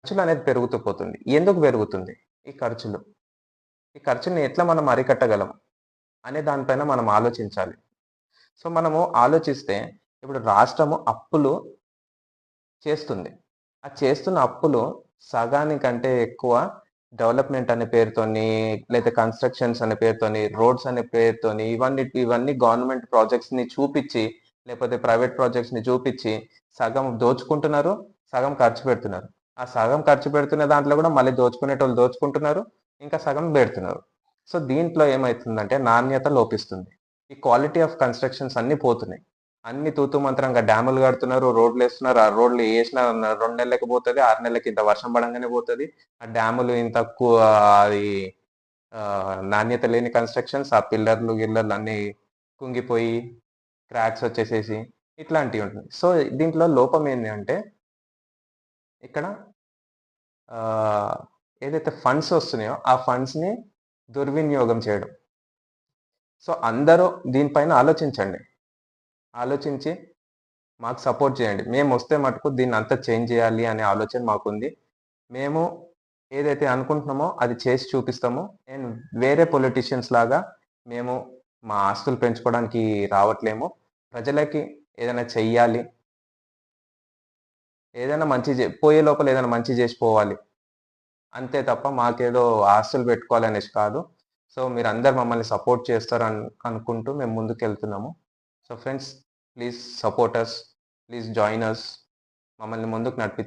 ఖర్చులనేది పెరుగుతూ పోతుంది. ఎందుకు పెరుగుతుంది ఈ ఖర్చులు? ఈ ఖర్చుల్ని ఎట్లా మనం అరికట్టగలం? అనే దానిపైన మనం ఆలోచించాలి. సో, మనము ఆలోచిస్తే ఇప్పుడు రాష్ట్రము అప్పులు చేస్తుంది. ఆ చేస్తున్న అప్పులు సగానికంటే ఎక్కువ డెవలప్‌మెంట్ అనే పేరుతోని, లేతే కన్‌స్ట్రక్షన్స్ అనే పేరుతోని, రోడ్స్ అనే పేరుతోని ఇవన్నీ గవర్నమెంట్ ప్రాజెక్ట్స్‌ని చూపిచ్చి, లేకపోతే ప్రైవేట్ ప్రాజెక్ట్స్‌ని చూపిచ్చి, సగం దోచుకుంటున్నారు, సగం ఖర్చు పెడుతున్నారు. ఆ సగం ఖర్చు పెడుతున్న దాంట్లో గూడా మళ్ళీ దోచుకునేటోళ్ళు దోచుకుంటున్నారు, ఇంకా సగం బెడుతున్నారు. సో, దీంట్లో ఏమైతుందంటే నాణ్యత లోపిస్తుంది. ఈ క్వాలిటీ ఆఫ్ కన్‌స్ట్రక్షన్స్ అన్నీ పోతున్నాయి. అన్ని తూతూ మంత్రంగా డ్యాములు కడుతున్నారు, రోడ్లేస్తున్నారు. ఆ రోడ్లు ఏసినా 2 నెలలకి పోతది. 6 నెలలకి ఇంత వర్షం పడంగానే పోతది. ఆ డ్యాములు ఇంత అది నాణ్యత లేని కన్‌స్ట్రక్షన్స్, ఆ పిల్లర్లు, గిల్లర్లు అన్నీ కుంగిపోయి, క్రాక్స్ వచ్చేసేసి ఇట్లాంటివి ఉంటున్నాయి. సో, దీంట్లో లోపం ఏంది అంటే ఇక్కడ ఆహ్, ఏదైతే ఫండ్స్ వస్తున్నాయో, ఆ ఫండ్స్‌ని దుర్వినియోగం చేయడం. సో, అందరూ దీనిపైన ఆలోచించండి. ఆలోచించి మాకు సపోర్ట్ చేయండి. మేమొస్తే మటుకు దీన్నంతా చేంజ్ చేయాలి అనే ఆలోచన మాకుంది. మేము ఏదైతే అనుకుంటున్నామో అది చేసి చూపిస్తాము. అండ్ వేరే పొలిటీషియన్స్ లాగా మేము మా ఆస్తులు పెంచుకోవడానికి రావట్లేము. ప్రజలకి ఏదైనా చెయ్యాలి. ఏదైనా మంచి పోయే లోపల ఏదైనా మంచి జేసి పోవాలి. అంతే తప్ప మాకేదో ఆస్తులు పెట్టుకోవాలనేసి కాదు. సో, మీరందరూ మమ్మల్ని సపోర్ట్ చేస్తారని అనుకుంటూ మేము ముందుకెళ్తున్నాము. So, friends please support us. Please join us. మమ్మల్ని ముందుకు నడిపించండి.